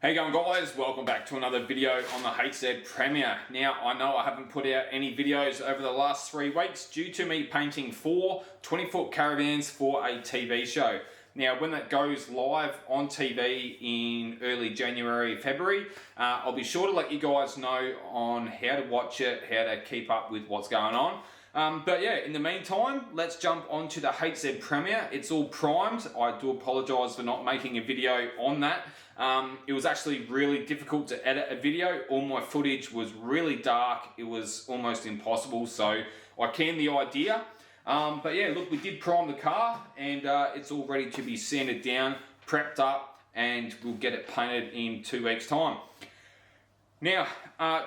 How you going, guys? Welcome back to another video on the HZ Prem. Now, I know I haven't put out any videos over the last 3 weeks due to me painting 4 20-foot caravans for a TV show. Now, when that goes live on TV in early January, February, I'll be sure to let you guys know on how to watch it, how to keep up with what's going on. But yeah, in the meantime, let's jump onto the HZ Prem. It's all primed. I do apologise for not making a video on that. It was actually really difficult to edit a video. All my footage was really dark. It was almost impossible, so I canned the idea. But yeah, look, we did prime the car and it's all ready to be sanded down, prepped up, and we'll get it painted in 2 weeks' time. Now,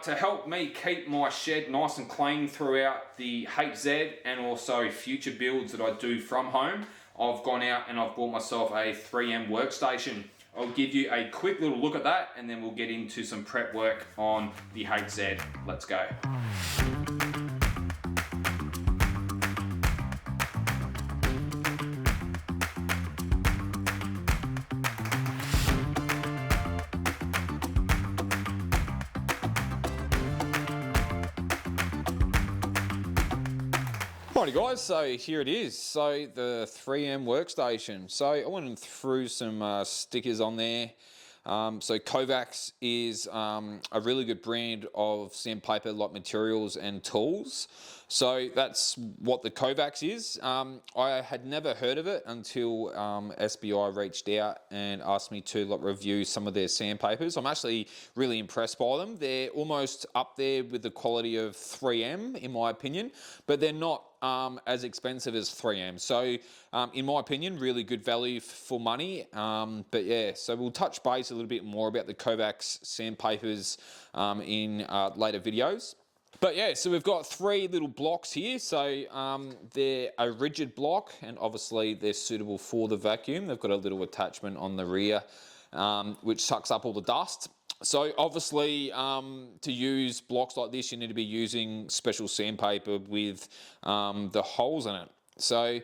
to help me keep my shed nice and clean throughout the HZ and also future builds that I do from home, I've gone out and I've bought myself a 3M workstation. I'll give you a quick little look at that and then we'll get into some prep work on the HZ. Let's go. Alrighty guys, so here it is. So the 3M workstation. So I went and threw some stickers on there. So Kovacs is a really good brand of sandpaper like materials and tools. So that's what the Kovacs is. I had never heard of it until SBI reached out and asked me to review some of their sandpapers. I'm actually really impressed by them. They're almost up there with the quality of 3M in my opinion, but they're not as expensive as 3M. So in my opinion, really good value for money. But yeah, so we'll touch base a little bit more about the Kovacs sandpapers in later videos. But yeah, so we've got 3 little blocks here. So they're a rigid block and obviously they're suitable for the vacuum. They've got a little attachment on the rear which sucks up all the dust. So obviously to use blocks like this, you need to be using special sandpaper with the holes in it. So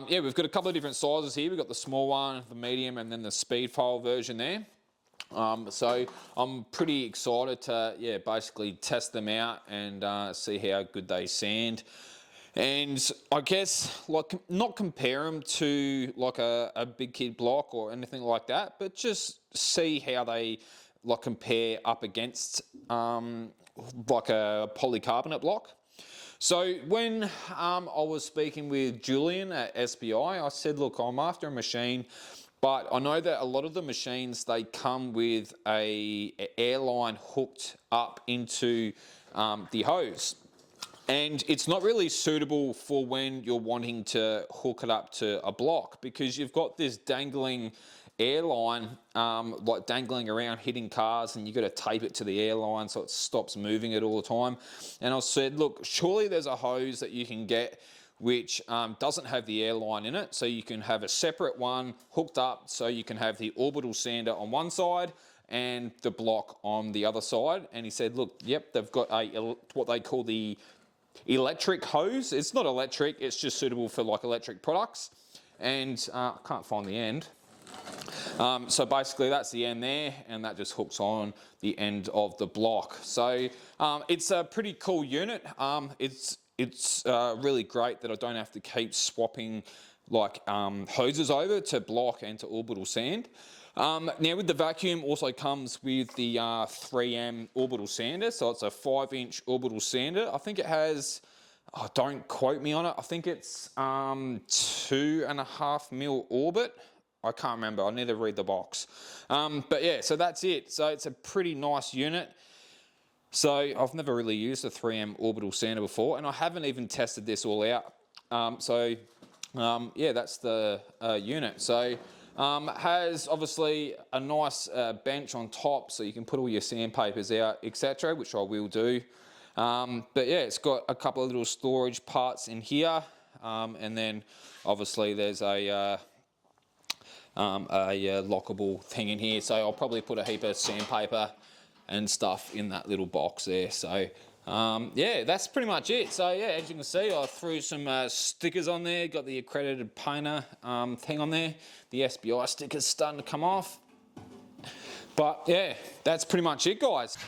yeah, we've got a couple of different sizes here. We've got the small one, the medium, and then the speed file version there. So I'm pretty excited to basically test them out and see how good they sand. And I guess not compare them to like a big kid block or anything like that, but just see how they compare up against like a polycarbonate block. So when I was speaking with Julian at SBI, I said, look, I'm after a machine, but I know that a lot of the machines, they come with a airline hooked up into the hose. And it's not really suitable for when you're wanting to hook it up to a block because you've got this dangling airline like dangling around hitting cars and you've got to tape it to the airline so it stops moving it all the time. And I said, look, surely there's a hose that you can get which doesn't have the airline in it, so you can have a separate one hooked up so you can have the orbital sander on one side and the block on the other side. And he said, look, yep, they've got what they call the electric hose. It's not electric, it's just suitable for like electric products. And I can't find the end. So basically that's the end there and that just hooks on the end of the block. So it's a pretty cool unit. It's really great that I don't have to keep swapping like hoses over to block and to orbital sand. Now with the vacuum also comes with the 3M orbital sander. So it's a 5-inch orbital sander. I think it has, don't quote me on it, I think it's 2.5 mil orbit. I can't remember, I need to read the box. But yeah, so that's it. So it's a pretty nice unit. So I've never really used a 3M orbital sander before and I haven't even tested this all out. Yeah, that's the unit. So it has obviously a nice bench on top so you can put all your sandpapers out, etc., which I will do. But yeah, it's got a couple of little storage parts in here. And then obviously there's a lockable thing in here. So I'll probably put a heap of sandpaper and stuff in that little box there. So yeah, that's pretty much it. So yeah, as you can see, I threw some stickers on there, got the accredited painter thing on there. The SBI sticker's starting to come off. But yeah, that's pretty much it, guys.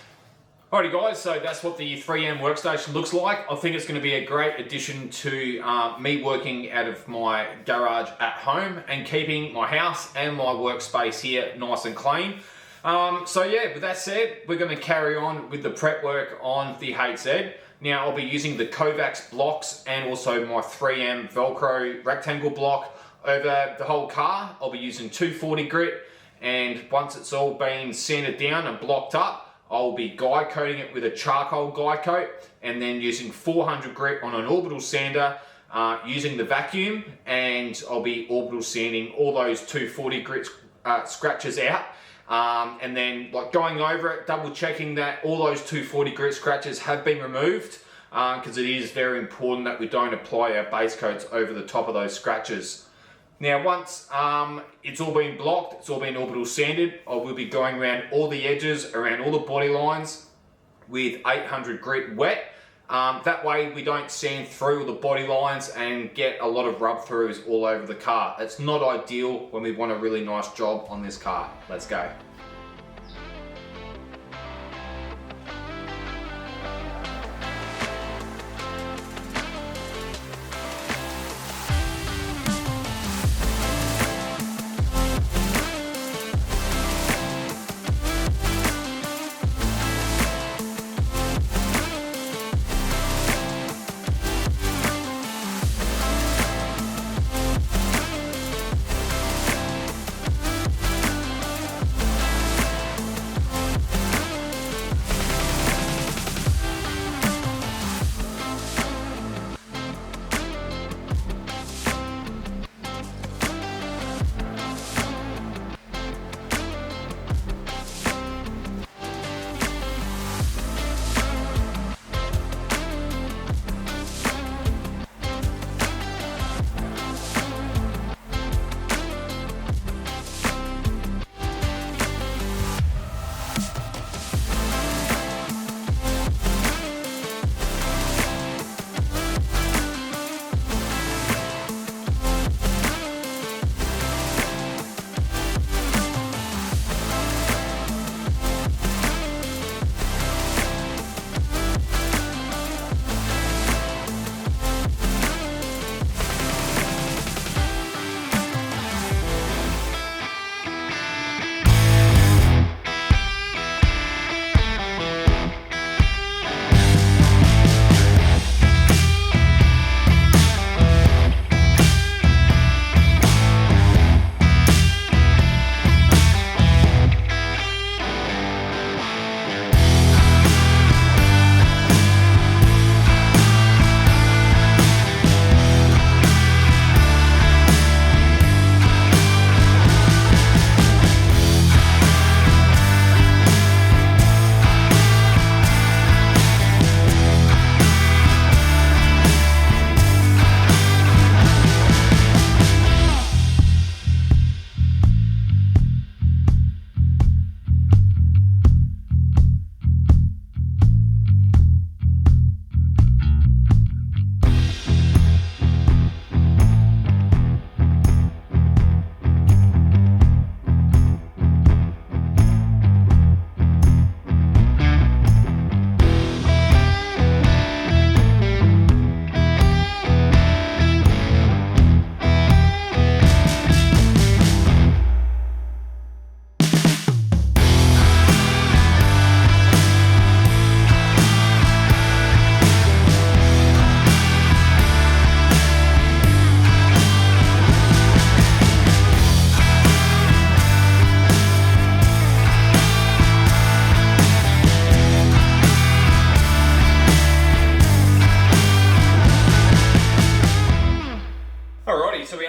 Alrighty guys, so that's what the 3M workstation looks like. I think it's going to be a great addition to me working out of my garage at home and keeping my house and my workspace here nice and clean. So yeah, with that said, we're going to carry on with the prep work on the HZ. Now I'll be using the Kovacs blocks and also my 3M Velcro rectangle block over the whole car. I'll be using 240 grit, and once it's all been sanded down and blocked up, I'll be guide coating it with a charcoal guide coat and then using 400 grit on an orbital sander using the vacuum, and I'll be orbital sanding all those 240 grit scratches out, and then like going over it, double checking that all those 240 grit scratches have been removed, because it is very important that we don't apply our base coats over the top of those scratches. Now once it's all been blocked, it's all been orbital sanded, I will be going around all the edges, around all the body lines with 800 grit wet. That way we don't sand through all the body lines and get a lot of rub throughs all over the car. It's not ideal when we want a really nice job on this car. Let's go.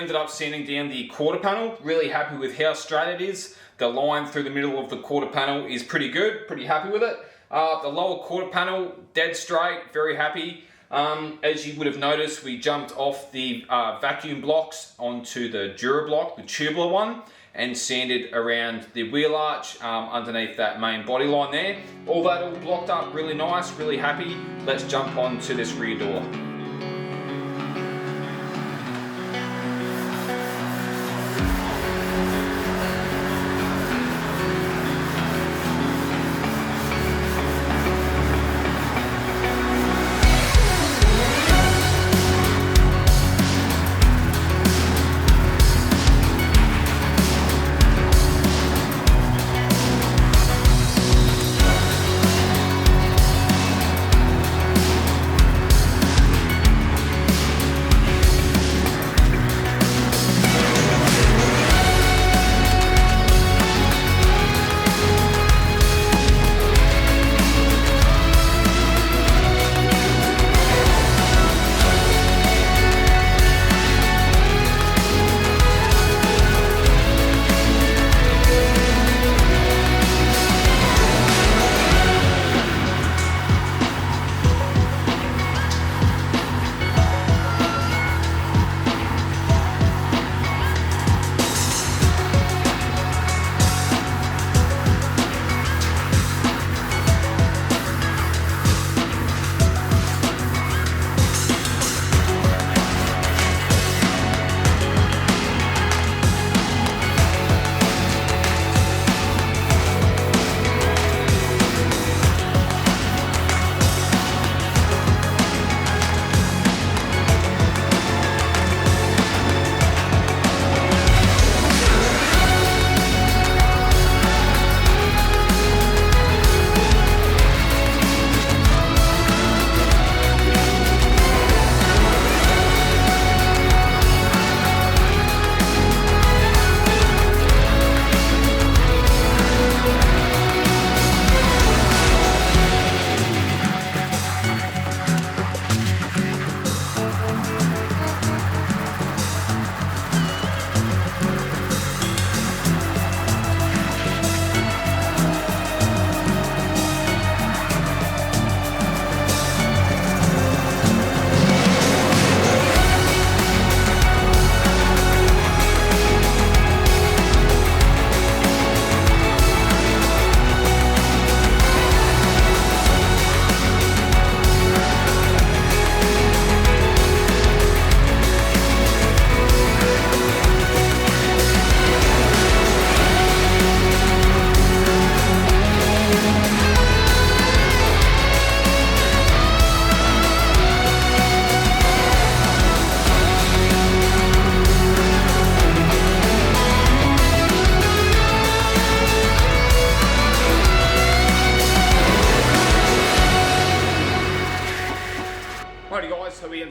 ended up sanding down the quarter panel. Really happy with how straight it is. The line through the middle of the quarter panel is pretty good, pretty happy with it. The lower quarter panel, dead straight, very happy. As you would have noticed, we jumped off the vacuum blocks onto the Dura block, the tubular one, and sanded around the wheel arch underneath that main body line there. All that all blocked up, really nice, really happy. Let's jump on to this rear door.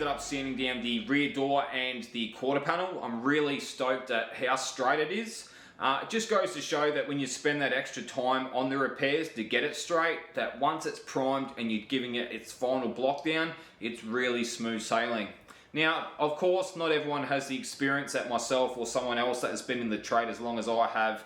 ended up sanding down the rear door and the quarter panel. I'm really stoked at how straight it is. It just goes to show that when you spend that extra time on the repairs to get it straight, that once it's primed and you're giving it its final block down, it's really smooth sailing. Now, of course, not everyone has the experience that myself or someone else that has been in the trade as long as I have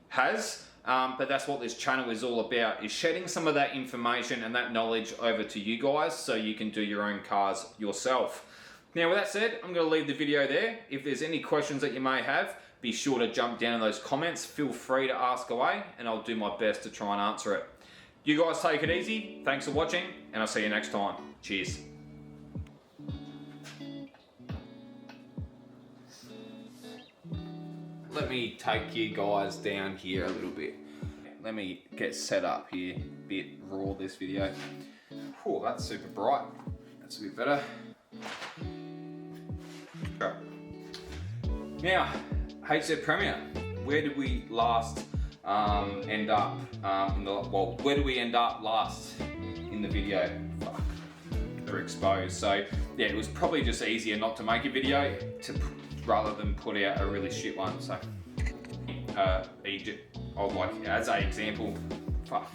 has. But that's what this channel is all about, is shedding some of that information and that knowledge over to you guys so you can do your own cars yourself. Now, with that said, I'm going to leave the video there. If there's any questions that you may have, be sure to jump down in those comments. Feel free to ask away and I'll do my best to try and answer it. You guys take it easy. Thanks for watching and I'll see you next time. Cheers. Let me take you guys down here a little bit. Let me get set up here, bit raw this video. Oh, that's super bright. That's a bit better. Now, HZ Premier, where did we last end up? Where did we end up last in the video? Fuck, they're exposed. So yeah, it was probably just easier not to make a video rather than put out a really shit one. So Egypt, as an example, fuck.